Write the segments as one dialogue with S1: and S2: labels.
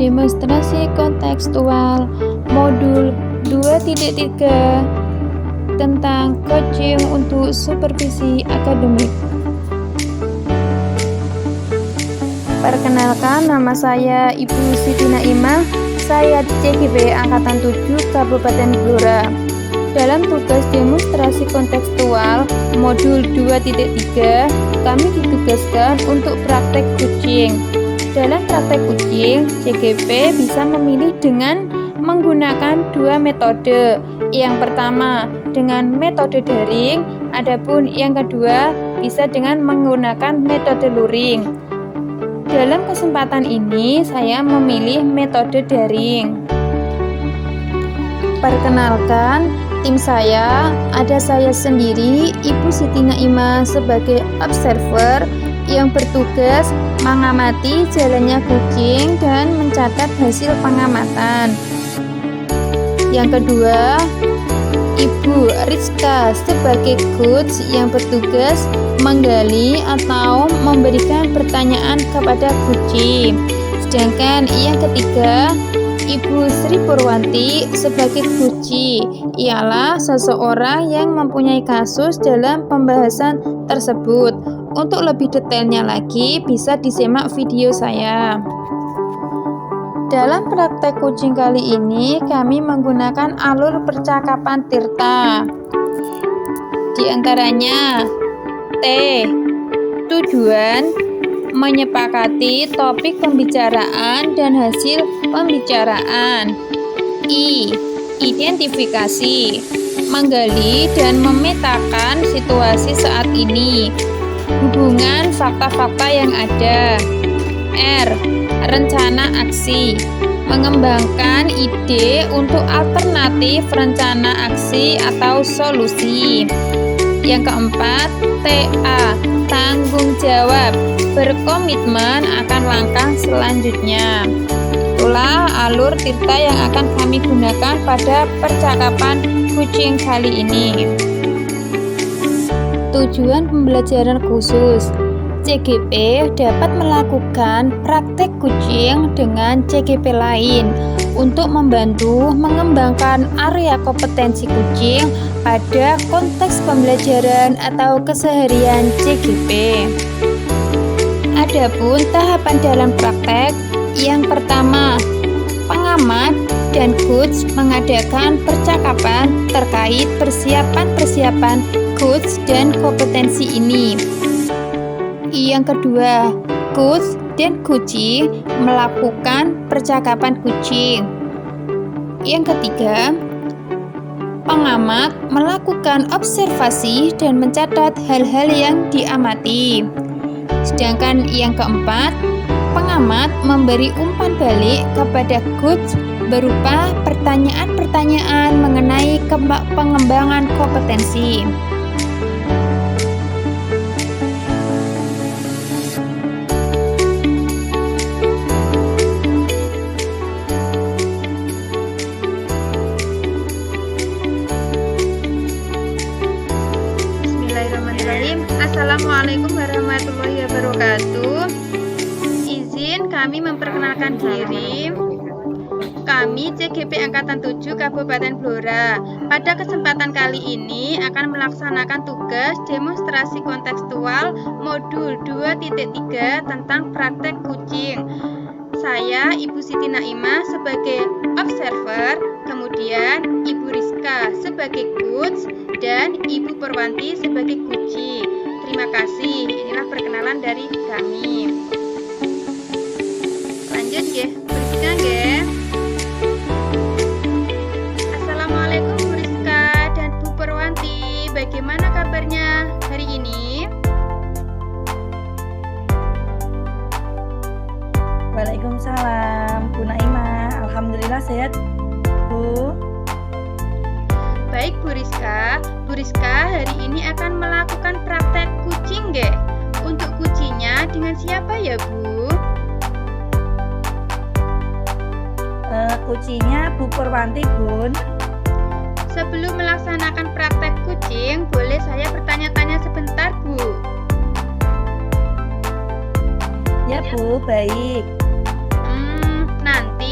S1: demonstrasi kontekstual modul 2.3 tentang coaching untuk supervisi akademik. Perkenalkan, nama saya Ibu Siti Naimah. Saya CGP Angkatan 7 Kabupaten Blora. Dalam tugas demonstrasi kontekstual modul 2.3, kami ditugaskan untuk praktek coaching. Dalam praktek coaching, CGP bisa memilih dengan menggunakan dua metode. Yang pertama dengan metode daring, adapun yang kedua bisa dengan menggunakan metode luring. Dalam kesempatan ini, saya memilih metode daring. Perkenalkan, tim saya, ada saya sendiri, Ibu Siti Naimah sebagai observer yang bertugas mengamati jalannya kucing dan mencatat hasil pengamatan. Yang kedua, Ibu Rizka sebagai coach yang bertugas menggali atau memberikan pertanyaan kepada kucing. Sedangkan yang ketiga, Ibu Sri Purwanti sebagai coach ialah seseorang yang mempunyai kasus dalam pembahasan tersebut. Untuk lebih detailnya lagi bisa disimak video saya. Dalam praktek coaching kali ini kami menggunakan alur percakapan Tirta. Di antaranya T. Tujuan menyepakati topik pembicaraan dan hasil pembicaraan. I. Identifikasi menggali dan memetakan situasi saat ini, hubungan fakta-fakta yang ada. R. Rencana aksi mengembangkan ide untuk alternatif rencana aksi atau solusi. Yang keempat, TA. Tanggung jawab berkomitmen akan langkah selanjutnya. Itulah alur Tirta yang akan kami gunakan pada percakapan coaching kali ini. Tujuan pembelajaran khusus. CGP dapat melakukan praktek coaching dengan CGP lain untuk membantu mengembangkan area kompetensi coaching pada konteks pembelajaran atau keseharian CGP. Adapun tahapan dalam praktek, yang pertama, pengamat dan coach mengadakan percakapan terkait persiapan-persiapan coach dan kompetensi ini. Yang kedua, coach dan coachee melakukan percakapan coaching. Yang ketiga, pengamat melakukan observasi dan mencatat hal-hal yang diamati. Sedangkan yang keempat, pengamat memberi umpan balik kepada coach berupa pertanyaan-pertanyaan mengenai pengembangan kompetensi. Assalamualaikum warahmatullahi wabarakatuh. Izin kami memperkenalkan diri. Kami CGP Angkatan 7 Kabupaten Blora. Pada kesempatan kali ini akan melaksanakan tugas demonstrasi kontekstual modul 2.3 tentang praktek coaching. Saya Ibu Siti Naimah sebagai observer, kemudian Ibu Rizka sebagai coach dan Ibu Purwanti sebagai coachee. Terima kasih. Inilah perkenalan dari kami. Lanjut ya, Bu Rizka nggih. Assalamualaikum Bu Rizka dan Bu Purwanti. Bagaimana kabarnya hari ini?
S2: Waalaikumsalam Bu Naimah. Alhamdulillah sehat Bu.
S1: Baik Bu Rizka. Bu Rizka hari ini akan melakukan praktek coaching nggih? Untuk coachingnya dengan siapa ya Bu?
S2: Coachingnya Bu Purwanti Bun.
S1: Sebelum melaksanakan praktek coaching, boleh saya bertanya-tanya sebentar Bu?
S2: Ya Bu, baik.
S1: Nanti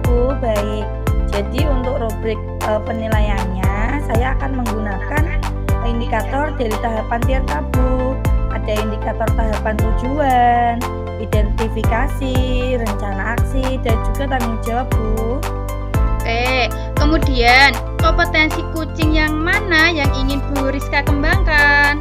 S2: Bu, baik. Jadi untuk rubrik penilaiannya, saya akan menggunakan indikator dari tahapan Tirta, Bu. Ada indikator tahapan tujuan, identifikasi, rencana aksi, dan juga tanggung jawab, Bu.
S1: Kemudian kompetensi kucing yang mana yang ingin Bu Rizka kembangkan?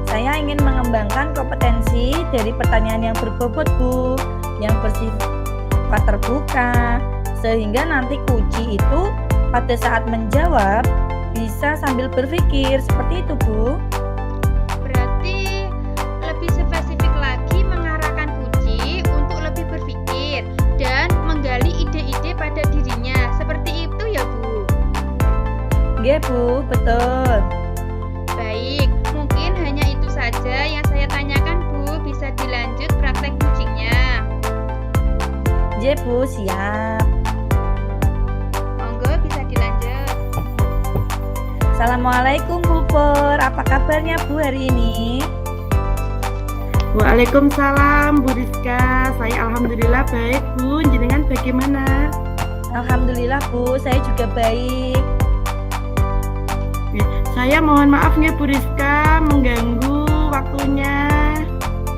S2: Saya ingin mengembangkan kompetensi dari pertanyaan yang berbobot, Bu, yang bersifat terbuka, sehingga nanti kucing itu pada saat menjawab bisa sambil berpikir, seperti itu, Bu.
S1: Berarti lebih spesifik lagi mengarahkan kucing untuk lebih berpikir dan menggali ide-ide pada dirinya. Seperti itu ya, Bu?
S2: Nggih, Bu, betul.
S1: Baik, mungkin hanya itu saja yang saya tanyakan, Bu. Bisa dilanjut praktek kucingnya.
S2: Nggih, Bu, siap.
S1: Monggo bisa dilanjut.
S2: Assalamualaikum, Bu Pur. Apa kabarnya, Bu, hari ini?
S3: Waalaikumsalam Bu Rizka, saya alhamdulillah baik Bu, jenengan bagaimana?
S2: Alhamdulillah, Bu, saya juga baik.
S3: Saya mohon maaf ya Bu Rizka, mengganggu waktunya.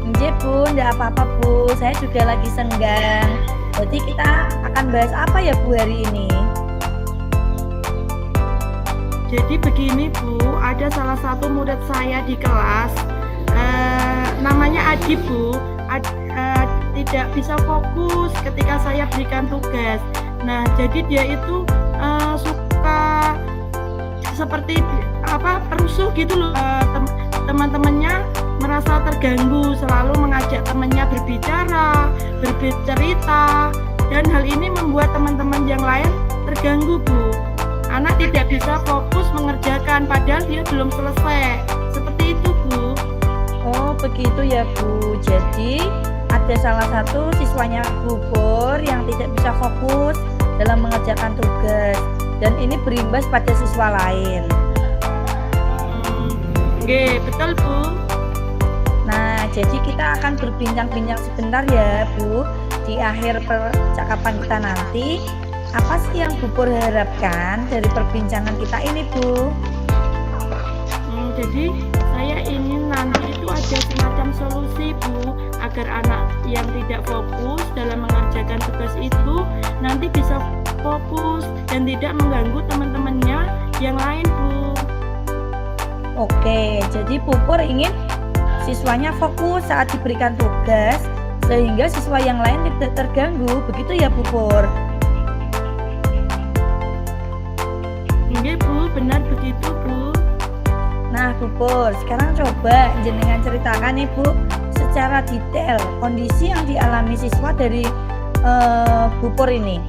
S2: Nggih, Bu, enggak apa-apa, Bu. Saya juga lagi senggang. Jadi kita akan bahas apa ya, Bu, hari ini?
S3: Jadi begini Bu, ada salah satu murid saya di kelas, namanya Adi Bu, tidak bisa fokus ketika saya berikan tugas. Nah, jadi dia itu suka seperti perusuh gitu loh. Teman-temannya merasa terganggu, selalu mengajak temannya berbicara, bercerita, dan hal ini membuat teman-teman yang lain terganggu Bu. Anak tidak bisa fokus mengerjakan padahal dia belum selesai. Seperti itu, Bu.
S2: Oh, begitu ya, Bu. Jadi ada salah satu siswanya Bu Pur yang tidak bisa fokus dalam mengerjakan tugas, dan ini berimbas pada siswa lain.
S3: Oke, betul Bu.
S2: Nah, jadi kita akan berbincang-bincang sebentar ya, Bu. Di akhir percakapan kita nanti, apa sih yang Bu Pur harapkan dari perbincangan kita ini, Bu?
S3: Jadi saya ingin nanti itu ada semacam solusi Bu, agar anak yang tidak fokus dalam mengerjakan tugas itu nanti bisa fokus dan tidak mengganggu teman-temannya yang lain, Bu.
S2: Oke, jadi Bu Pur ingin siswanya fokus saat diberikan tugas sehingga siswa yang lain tidak terganggu, begitu ya, Bu Pur?
S3: Oke Bu, benar begitu Bu.
S2: Nah, Bu Pur, sekarang coba jenengan ceritakan nih, Bu, secara detail kondisi yang dialami siswa dari Bu Pur ini.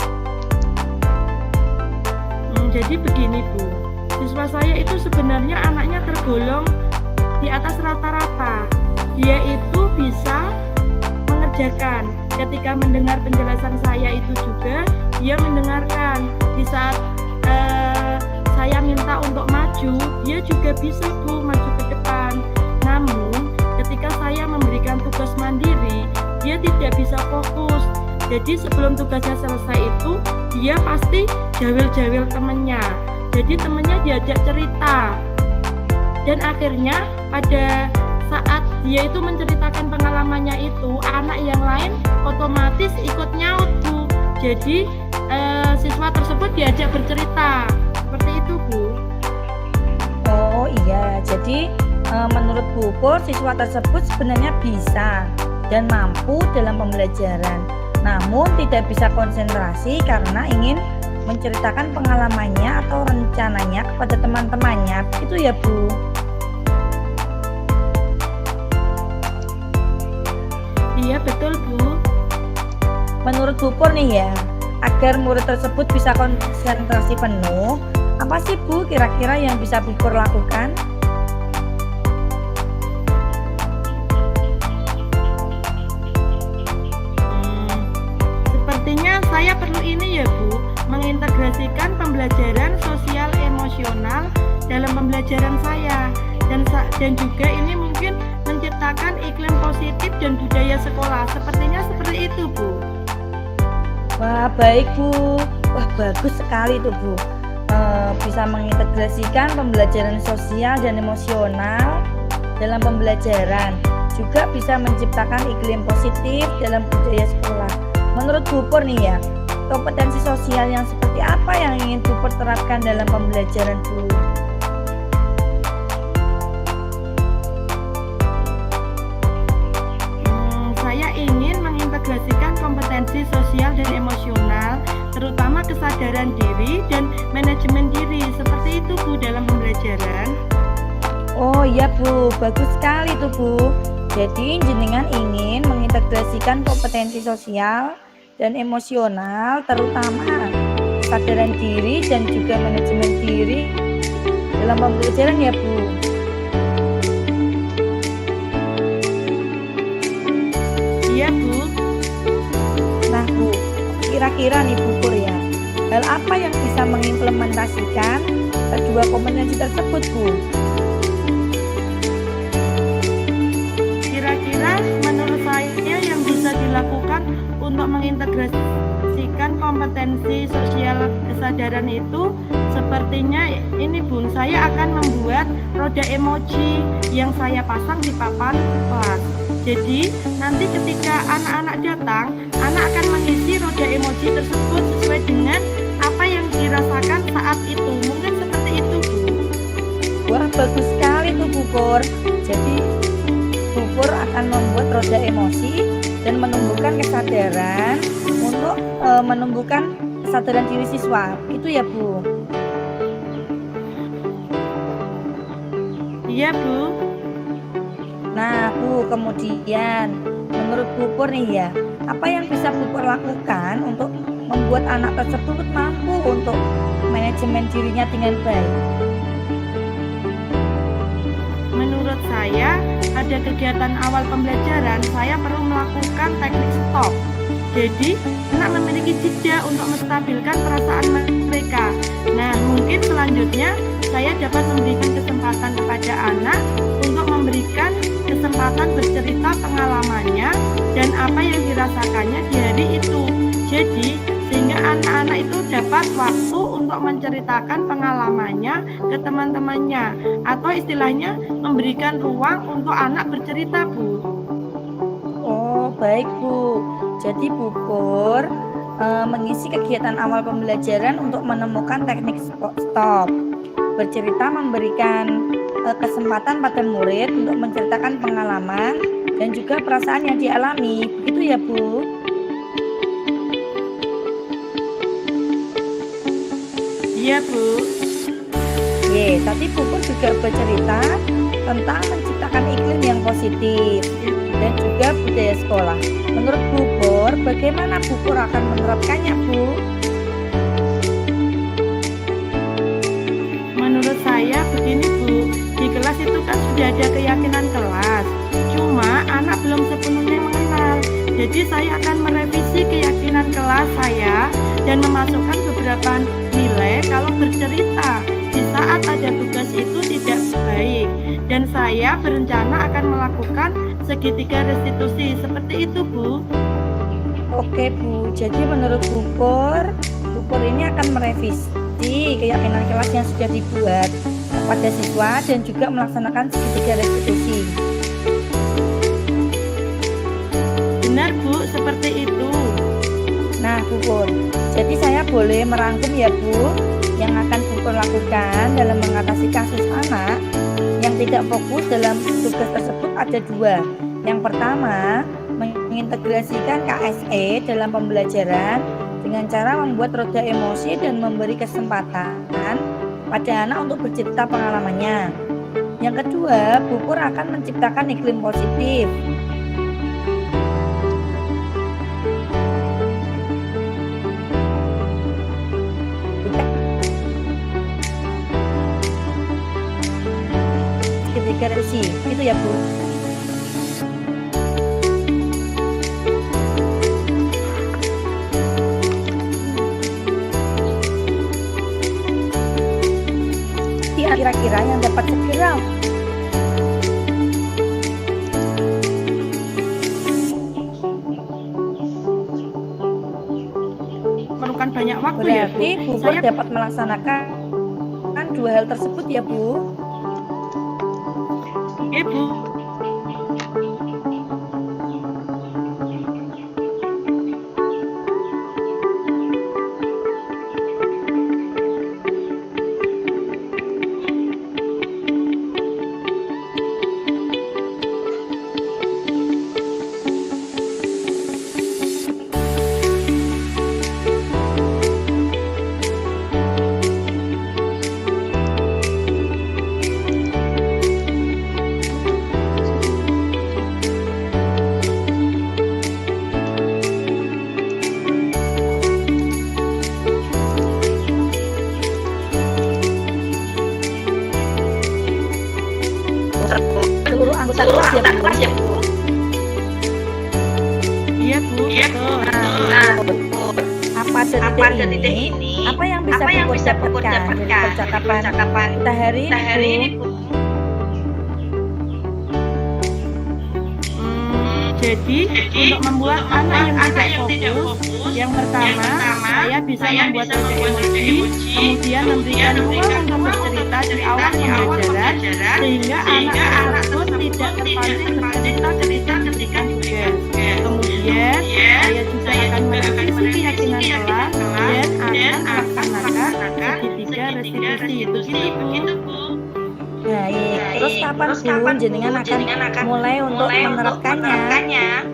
S3: Jadi begini Bu, siswa saya itu sebenarnya anaknya tergolong di atas rata-rata. Dia itu bisa mengerjakan. Ketika mendengar penjelasan saya itu juga dia mendengarkan. Di saat saya minta untuk maju, dia juga bisa Bu maju ke depan. Namun ketika saya memberikan tugas mandiri, dia tidak bisa fokus. Jadi sebelum tugasnya selesai itu, dia pasti jawil-jawil temannya. Jadi temannya diajak cerita. Dan akhirnya pada saat dia itu menceritakan pengalamannya itu, anak yang lain otomatis ikut nyaut Bu. Jadi siswa tersebut diajak bercerita. Seperti itu Bu.
S2: Oh iya, jadi menurut Bu Pur siswa tersebut sebenarnya bisa dan mampu dalam pembelajaran, namun tidak bisa konsentrasi karena ingin menceritakan pengalamannya atau rencananya kepada teman-temannya, begitu ya Bu?
S3: Iya betul Bu.
S2: Menurut Bu Pur nih ya, agar murid tersebut bisa konsentrasi penuh, apa sih Bu kira-kira yang bisa Bu Pur lakukan?
S3: Sepertinya saya perlu ini ya Bu, mengintegrasikan pembelajaran sosial emosional dalam pembelajaran saya, dan juga ini mungkin menciptakan iklim positif dan budaya sekolah. Sepertinya seperti itu Bu.
S2: Wah, baik Bu. Wah, bagus sekali tuh Bu. Bisa mengintegrasikan pembelajaran sosial dan emosional dalam pembelajaran. Juga bisa menciptakan iklim positif dalam budaya sekolah. Menurut Bu Pur nih ya, kompetensi sosial yang seperti apa yang ingin Bu Pur terapkan dalam pembelajaran Bu?
S3: Saya ingin mengintegrasikan kompetensi sosial dan emosional, terutama kesadaran diri dan manajemen diri. Seperti itu Bu dalam pembelajaran.
S2: Oh iya Bu, bagus sekali tuh Bu. Jadi jenengan ingin mengintegrasikan kompetensi sosial dan emosional, terutama kesadaran diri dan juga manajemen diri dalam pembelajaran ya Bu.
S3: Iya Bu.
S2: Nah Bu, kira-kira nih Bu Pur ya, hal apa yang bisa mengimplementasikan kedua kompetensi tersebut Bu?
S3: Kira-kira menurut saya yang bisa dilakukan untuk mengintegrasikan kompetensi sosial kesadaran itu sepertinya ini Bun, saya akan membuat roda emoji yang saya pasang di papan kelas. Jadi nanti ketika anak-anak datang, anak akan mengisi roda emoji tersebut sesuai dengan apa yang dirasakan saat itu. Mungkin seperti itu Bu.
S2: Wah, bagus sekali tuh Bu Pur. Jadi Bu Pur akan membuat roda emosi dan menumbuhkan kesadaran untuk menumbuhkan kesadaran diri siswa. Itu ya Bu.
S3: Iya Bu.
S2: Nah Bu, kemudian menurut Bu Pur nih ya, apa yang bisa Bu Pur lakukan untuk membuat anak tersebut mampu untuk manajemen dirinya dengan baik?
S3: Menurut saya, pada kegiatan awal pembelajaran, saya perlu melakukan teknik stop. Jadi, anak memiliki jeda untuk menstabilkan perasaan mereka. Nah, mungkin selanjutnya saya dapat memberikan kesempatan kepada anak untuk memberikan kesempatan bercerita pengalamannya dan apa yang dirasakannya di hari itu. Jadi, sehingga anak-anak itu dapat waktu untuk menceritakan pengalamannya ke teman-temannya, atau istilahnya memberikan ruang untuk anak bercerita Bu.
S2: Oh baik Bu, jadi Bu Pur mengisi kegiatan awal pembelajaran untuk menemukan teknik stop. Bercerita memberikan kesempatan pada murid untuk menceritakan pengalaman dan juga perasaan yang dialami. Begitu ya Bu?
S3: Iya Bu.
S2: Tadi Bu Pur juga bercerita tentang menciptakan iklim yang positif dan juga budaya sekolah. Menurut Bu Pur, bagaimana Bu Pur akan menerapkannya Bu?
S3: Menurut saya begini Bu, di kelas itu kan sudah ada keyakinan kelas, cuma anak belum sepenuhnya mengenal. Jadi saya akan merevisi keyakinan kelas saya dan memasukkan beberapa nilai kalau bercerita di saat ada tugas itu tidak baik. Dan saya berencana akan melakukan segitiga restitusi. Seperti itu Bu.
S2: Oke Bu, jadi menurut Bu Pur ini akan merevisi keyakinan kelas yang sudah dibuat kepada siswa dan juga melaksanakan segitiga restitusi.
S3: Benar Bu, seperti itu.
S2: Nah Bu Pur, jadi saya boleh merangkum ya Bu, yang akan Bu Pur lakukan dalam mengatasi kasus anak yang tidak fokus dalam tugas tersebut ada dua. Yang pertama, mengintegrasikan KSE dalam pembelajaran dengan cara membuat roda emosi dan memberi kesempatan pada anak untuk bercerita pengalamannya. Yang kedua, Bu Pur akan menciptakan iklim positif. Ketika reduksi, itu ya Bu. Kira-kira yang dapat segera
S3: banyak waktu ya Bu.
S2: Berarti Bu Pur
S3: Saya
S2: dapat melaksanakan dua hal tersebut ya Bu.
S3: Oke Bu.
S2: Seluruh anggota kelas ya Bu.
S3: Iya Bu, betul.
S2: Apa titik ini? Apa yang bisa Bu Pur dapatkan dari percakapan kita hari ini Bu?
S3: Jadi untuk membuat anak yang tidak fokus, yang pertama saya bisa membuat kode emoji, kemudian memberikan ruang untuk bercerita di awal pembelajaran, sehingga anak tersebut tidak terpancing bercerita ketika memberikan tugas. Kemudian saya juga akan merevisi keyakinan kelas dan akan melaksanakan segitiga restitusi. Begitu Bu.
S2: Baik, terus kapan Bu jenengan akan mulai untuk menerapkannya?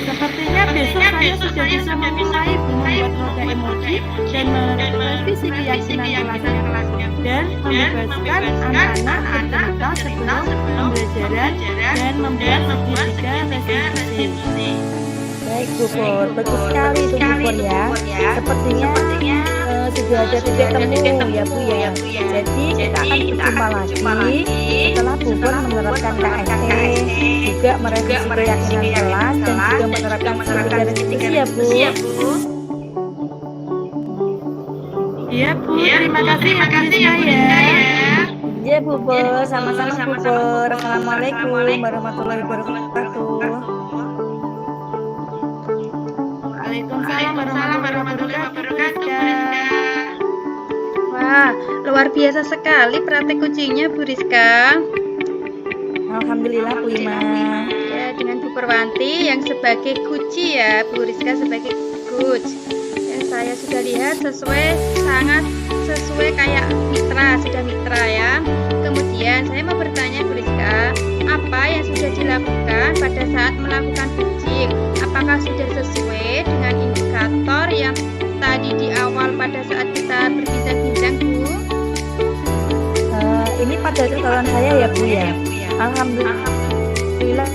S3: Sepertinya besok saya sudah bisa memulai membuat roda emoji dan merevisi keyakinan kelasnya dan membebaskan anak-anak bercerita sebelum pembelajaran dan membuat segitiga restitusi.
S2: Baik Bu Pur, bagus sekali itu Bu Pur ya. Sepertinya sudah ada titik temu ya Bu ya. Jadi kita akan berjumpa lagi setelah Bu Pur menerapkan KSE, juga merevisi keyakinan kelas dan juga menerapkan segitiga restitusi ya Bu.
S3: Iya Bu, terima kasih ya.
S2: Ya Bu Pur, sama-sama Bu Pur. Assalamualaikum warahmatullahi wabarakatuh.
S3: Waalaikumsalam warahmatullahi wabarakatuh.
S1: Wah, luar biasa sekali praktek kucingnya Bu Rizka.
S2: Alhamdulillah Bu Ima.
S1: Ya, dengan Bu Perwanti yang sebagai kuci ya, Bu Rizka sebagai coach. Dan saya sudah lihat sangat sesuai kayak sudah mitra ya. Kemudian saya mau bertanya Bu Rizka, apa yang sudah dilakukan pada saat melakukan kucing? Apakah sudah sesuai dengan indikator yang tadi di awal pada saat kita berbincang-bincang Bu?
S2: Ini pada catatan saya ya Bu ya. Alhamdulillah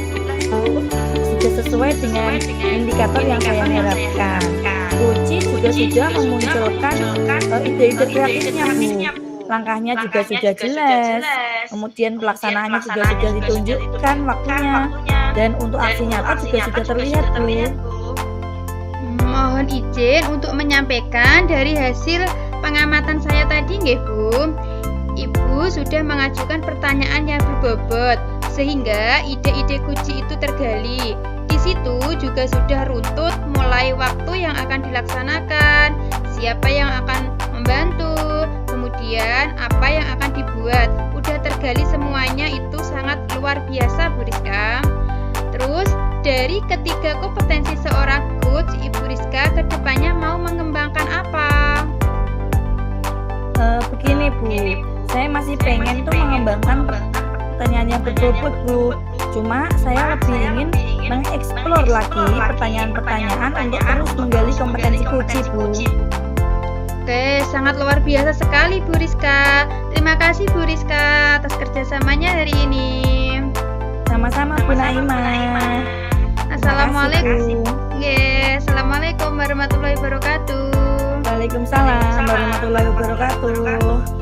S2: Bu, sudah sesuai dengan indikator yang saya harapkan. Kuci juga sudah memunculkan ide-ide kreatifnya Bu. Langkahnya juga sudah jelas, kemudian pelaksanaannya juga sudah ditunjukkan waktunya, dan untuk aksi nyata juga sudah terlihat Bu.
S1: Mohon izin untuk menyampaikan dari hasil pengamatan saya tadi nggih Bu. Ibu sudah mengajukan pertanyaan yang berbobot sehingga ide-ide kuci itu tergali. Di situ juga sudah runtut mulai waktu yang akan dilaksanakan, siapa yang akan membantu, kemudian apa yang akan dibuat. Udah tergali semuanya, itu sangat luar biasa Bu Rizka. Terus dari ketiga kompetensi seorang coach, Ibu Rizka kedepannya mau mengembangkan apa?
S2: Begini Bu, saya masih pengen tuh mengembangkan pertanyaan yang berbobot Bu. Cuma saya lebih ingin mengeksplor lagi pertanyaan-pertanyaan untuk terus menggali kompetensi kuci Bu.
S1: Oke, sangat luar biasa sekali Bu Rizka. Terima kasih Bu Rizka atas kerjasamanya hari ini.
S2: Sama-sama Bu Naimah.
S1: Assalamualaikum. Assalamualaikum warahmatullahi wabarakatuh.
S2: Waalaikumsalam warahmatullahi wabarakatuh.